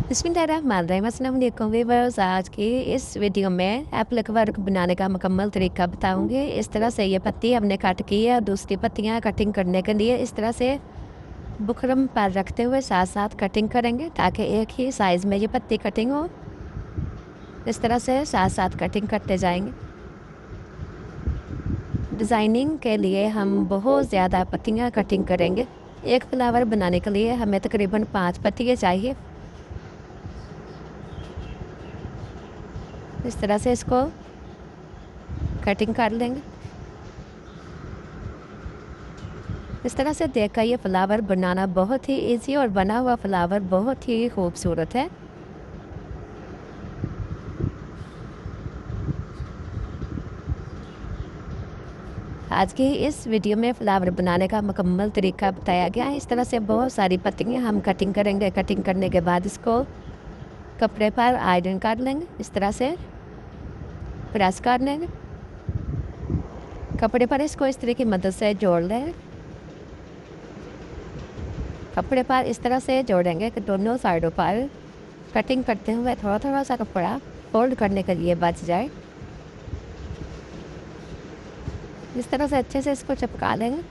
बिस्मिल्लाहिर्रहमानिर्रहीम। अस्सलाम वालेकुम व्यूअर्स। आज की इस वीडियो में एप्लिक वर्क बनाने का मुकम्मल तरीका बताऊंगी। इस तरह से ये पत्ती हमने कट की है और दूसरी पत्तियां कटिंग करने के लिए इस तरह से बुकरम पर रखते हुए साथ साथ कटिंग करेंगे ताकि एक ही साइज़ में ये पत्ती कटिंग हो। इस तरह से साथ साथ कटिंग करते जाएंगे। डिज़ाइनिंग के लिए हम बहुत ज़्यादा पत्तियाँ कटिंग करेंगे। एक फ्लावर बनाने के लिए हमें तकरीबन 5 पत्तियाँ चाहिए। इस तरह से इसको कटिंग कर लेंगे। इस तरह से देखकर ये फ्लावर बनाना बहुत ही इजी और बना हुआ फ्लावर बहुत ही खूबसूरत है। आज की इस वीडियो में फ्लावर बनाने का मुकम्मल तरीका बताया गया है। इस तरह से बहुत सारी पत्तियां हम कटिंग करेंगे। कटिंग करने के बाद इसको कपड़े पर आयरन कर लेंगे। इस तरह से प्रेस कर लेंगे। कपड़े पर इसको इस तरह की मदद से जोड़ लेंगे। कपड़े पर इस तरह से जोड़ेंगे कि दोनों साइडों पर कटिंग करते हुए थोड़ा थोड़ा सा कपड़ा फोल्ड करने के लिए बच जाए। इस तरह से अच्छे से इसको चिपका लेंगे।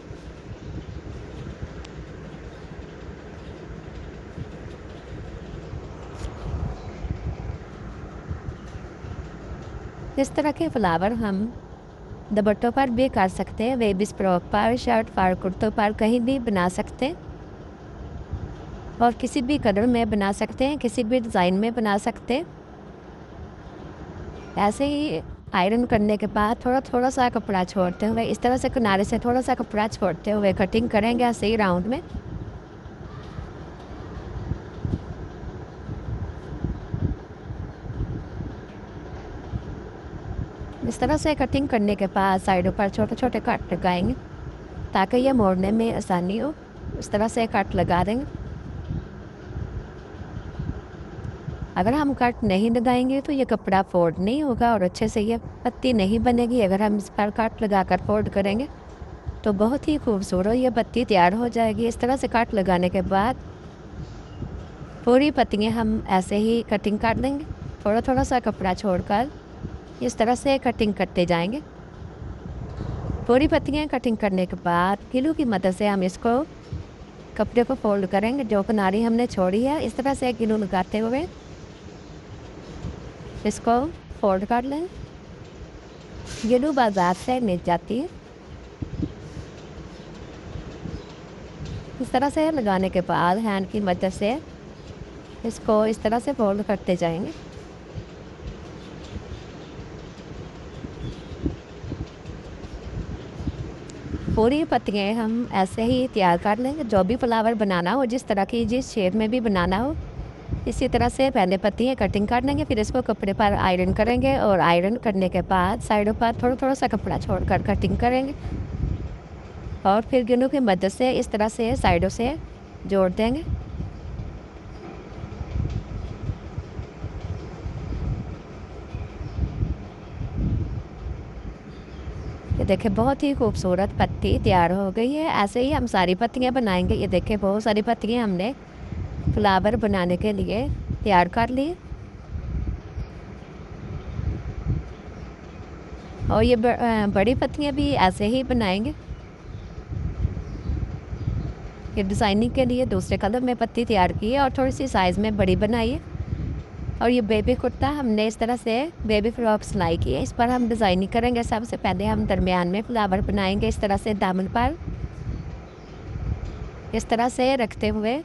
इस तरह के फ्लावर हम दुपट्टों पर भी कर सकते हैं। बेबी फ्रॉक पर, शर्ट पर, कुर्तों पर कहीं भी बना सकते हैं और किसी भी कलर में बना सकते हैं, किसी भी डिज़ाइन में बना सकते हैं। ऐसे ही आयरन करने के बाद थोड़ा थोड़ा सा कपड़ा छोड़ते हुए इस तरह से किनारे से थोड़ा सा कपड़ा छोड़ते हुए कटिंग करेंगे ऐसे ही राउंड में। इस तरह से कटिंग करने के बाद साइडों पर छोटे छोटे कट लगाएंगे ताकि ये मोड़ने में आसानी हो। इस तरह से कट लगा देंगे। अगर हम कट नहीं लगाएंगे तो ये कपड़ा फोल्ड नहीं होगा और अच्छे से ये पत्ती नहीं बनेगी। अगर हम इस पर कट लगाकर फोल्ड करेंगे तो बहुत ही खूबसूरत ये पत्ती तैयार हो जाएगी। इस तरह से कट लगाने के बाद पूरी पत्तियाँ हम ऐसे ही कटिंग कर देंगे। थोड़ा थोड़ा सा कपड़ा छोड़कर इस तरह से कटिंग करते जाएंगे। पूरी पत्तियाँ कटिंग करने के बाद ग्लू की मदद से हम इसको कपड़े को फोल्ड करेंगे। जो किनारी हमने छोड़ी है इस तरह से ग्लू लगाते हुए इसको फोल्ड कर लें। ग्लू बाजार से मिल जाती है। इस तरह से लगाने के बाद हैंड की मदद से इसको इस तरह से फोल्ड करते जाएंगे। पूरी पत्तियाँ हम ऐसे ही तैयार कर लेंगे। जो भी फ्लावर बनाना हो, जिस तरह की जिस शेप में भी बनाना हो, इसी तरह से पहले पत्तियाँ कटिंग कर लेंगे। फिर इसको कपड़े पर आयरन करेंगे और आयरन करने के बाद साइडों पर थोड़ा थोड़ा सा कपड़ा छोड़कर कटिंग करेंगे और फिर ग्लू की मदद से इस तरह से साइडों से जोड़ देंगे। ये देखें बहुत ही खूबसूरत पत्ती तैयार हो गई है। ऐसे ही हम सारी पत्तियाँ बनाएंगे। ये देखें बहुत सारी पत्तियाँ हमने फ्लावर बनाने के लिए तैयार कर ली और ये बड़ी पत्तियाँ भी ऐसे ही बनाएंगे। ये डिज़ाइनिंग के लिए दूसरे कलर में पत्ती तैयार की है और थोड़ी सी साइज़ में बड़ी बनाई है। और ये बेबी कुर्ता हमने इस तरह से बेबी फ्रॉक सिलाई की है। इस पर हम डिज़ाइनिंग करेंगे। सबसे पहले हम दरमियान में फ्लावर बनाएंगे। इस तरह से दामन पर इस तरह से रखते हुए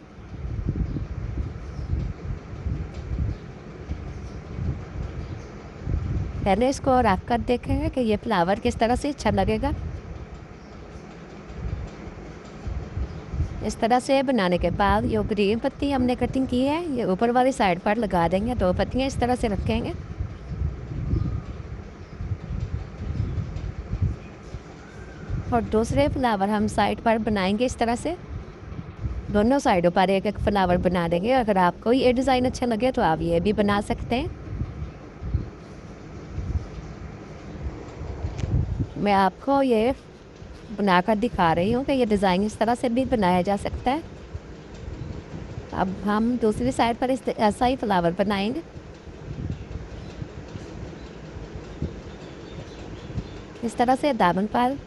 पहले इसको रख कर देखेंगे कि ये फ्लावर किस तरह से अच्छा लगेगा। इस तरह से बनाने के बाद ये ग्रीन पत्ती हमने कटिंग की है ये ऊपर वाली साइड पर लगा देंगे। 2 पत्तियाँ इस तरह से रखेंगे और दूसरे फ्लावर हम साइड पर बनाएंगे। इस तरह से दोनों साइडों पर एक एक फ्लावर बना देंगे। अगर आपको ये डिज़ाइन अच्छा लगे तो आप ये भी बना सकते हैं। मैं आपको ये बनाकर दिखा रही हूँ कि ये डिज़ाइन इस तरह से भी बनाया जा सकता है। अब हम दूसरी साइड पर ऐसा ही फ्लावर बनाएंगे। इस तरह से दामन पर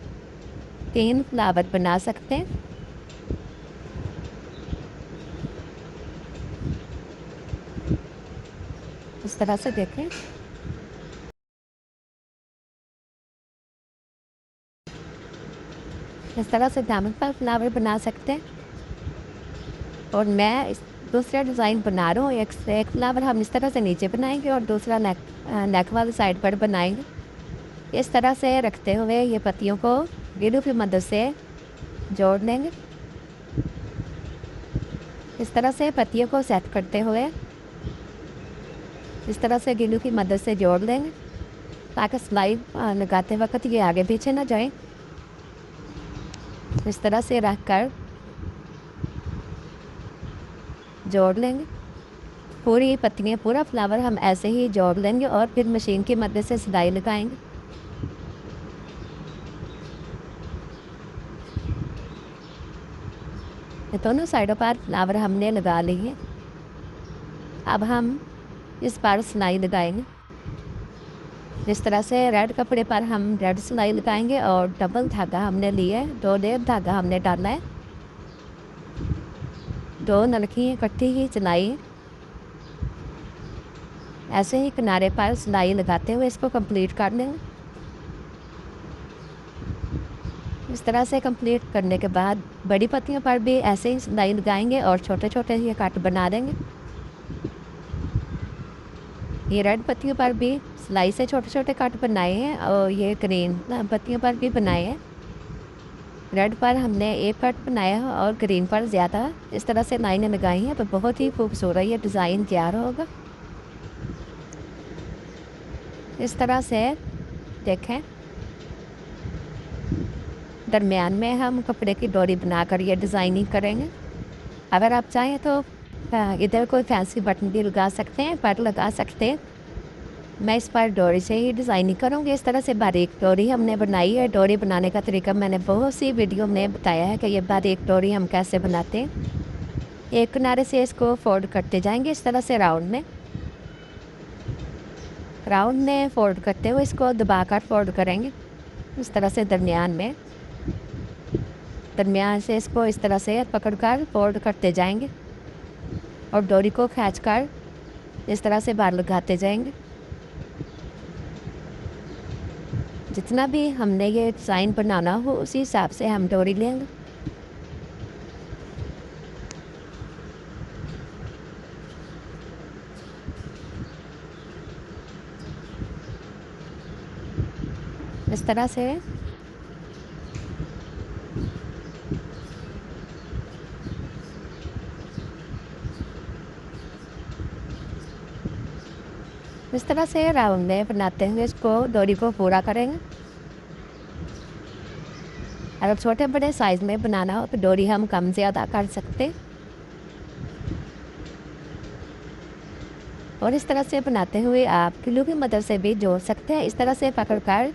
3 फ्लावर बना सकते हैं। इस तरह से देखें। इस तरह से दामन पर फ्लावर बना सकते हैं। और मैं इस दूसरा डिज़ाइन बना रहा हूँ। एक से एक फ्लावर हम इस तरह से नीचे बनाएंगे और दूसरा नेक वाली साइड पर बनाएंगे। इस तरह से रखते हुए ये पत्तियों को ग्लू की मदद से जोड़ लेंगे। इस तरह से पत्तियों को सेट करते हुए इस तरह से ग्लू की मदद से जोड़ लेंगे ताकि सिलाई लगाते वक्त ये आगे पीछे ना जाए। इस तरह से रख कर जोड़ लेंगे पूरी पत्तियाँ, पूरा फ्लावर हम ऐसे ही जोड़ लेंगे और फिर मशीन की मदद से सिलाई लगाएंगे। दोनों साइडों पर फ्लावर हमने लगा लिए। अब हम इस पर सिलाई लगाएंगे। जिस तरह से रेड कपड़े पर हम रेड सिलाई लगाएंगे और डबल धागा हमने लिए, 2 लेयर धागा हमने डालना है। 2 नलकी इकट्ठी ही सिलाई ऐसे ही किनारे पर सिलाई लगाते हुए इसको कंप्लीट कर लेंगे। इस तरह से कंप्लीट करने के बाद बड़ी पत्तियों पर भी ऐसे ही सिलाई लगाएंगे और छोटे छोटे ये कट बना देंगे। ये रेड पत्तियों पर भी सिलाई से छोटे छोटे कट बनाए हैं और ये ग्रीन पत्तियों पर भी बनाए हैं। रेड पर हमने एक कट बनाया है और ग्रीन पर ज़्यादा इस तरह से लाइनें लगाई हैं, तो बहुत ही खूबसूरत ये डिज़ाइन तैयार होगा। इस तरह से देखें। दरमियान में हम कपड़े की डोरी बनाकर ये डिज़ाइनिंग करेंगे। अगर आप चाहें तो इधर कोई फैंसी बटन भी लगा सकते हैं, पर लगा सकते हैं। मैं इस पर डोरी से ही डिज़ाइनिंग करूँगी। इस तरह से बारीक डोरी हमने बनाई है। डोरी बनाने का तरीका मैंने बहुत सी वीडियो में बताया है कि ये बारीक डोरी हम कैसे बनाते हैं। एक किनारे से इसको फोल्ड करते जाएंगे इस तरह से राउंड में फोल्ड करते हुए इसको दबाकर फोल्ड करेंगे। इस तरह से दरमियान से इसको इस तरह से पकड़कर फोल्ड करते जाएंगे और डोरी को खींचकर इस तरह से बार लगाते जाएंगे। जितना भी हमने ये डिज़ाइन बनाना हो उसी हिसाब से हम डोरी लेंगे। इस तरह से राउंड में बनाते हुए इसको डोरी को पूरा करेंगे। अगर छोटे बड़े साइज़ में बनाना हो तो डोरी हम कम ज़्यादा कर सकते। और इस तरह से बनाते हुए आप ग्लू की मदद से भी जोड़ सकते हैं। इस तरह से पकड़कर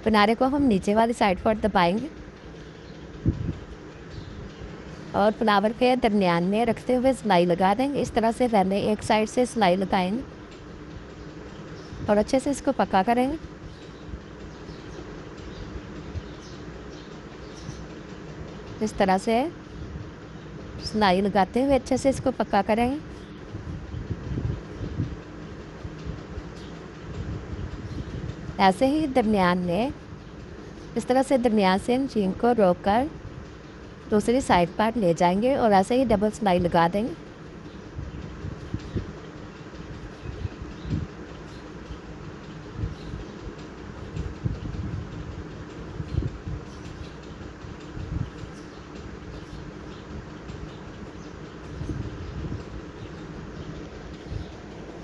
किनारे को हम नीचे वाली साइड पर दबाएंगे और फ्लावर के दरमियान में रखते हुए सिलाई लगा देंगे। इस तरह से पहले एक साइड से सिलाई लगाएंगे और अच्छे से इसको पक्का करेंगे। इस तरह से सिलाई लगाते हुए अच्छे से इसको पक्का करेंगे। ऐसे ही दरमियान में इस तरह से दरमियान से मशीन को रोककर दूसरी साइड पर ले जाएंगे और ऐसे ही डबल सिलाई लगा देंगे।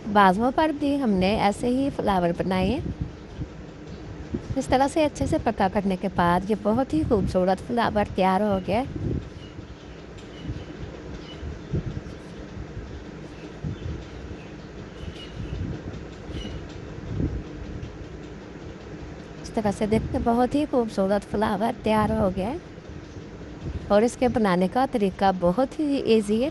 बाजुओं पर भी हमने ऐसे ही फ्लावर बनाए हैं। इस तरह से अच्छे से पक्का करने के बाद ये बहुत ही खूबसूरत फ्लावर तैयार हो गया। इस तरह से देखते बहुत ही खूबसूरत फ्लावर तैयार हो गया है और इसके बनाने का तरीका बहुत ही ईजी है।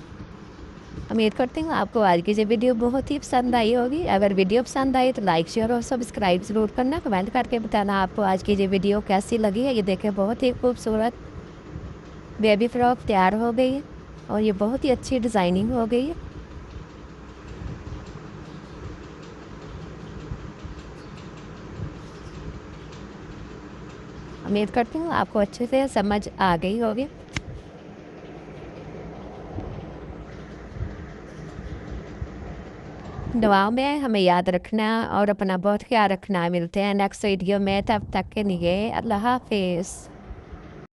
उम्मीद करती हूँ आपको आज की ये वीडियो बहुत ही पसंद आई होगी। अगर वीडियो पसंद आई तो लाइक शेयर और सब्सक्राइब ज़रूर करना। कमेंट करके बताना आपको आज की ये वीडियो कैसी लगी है। ये देखें बहुत ही खूबसूरत बेबी फ्रॉक तैयार हो गई है और ये बहुत ही अच्छी डिज़ाइनिंग हो गई है। उम्मीद करती हूँ आपको अच्छे से समझ आ गई होगी। दुआओं में हमें याद रखना और अपना बहुत ख्याल रखना। मिलते हैं नेक्स्ट वीडियो में, तब तक के लिए अल्लाह हाफिज़।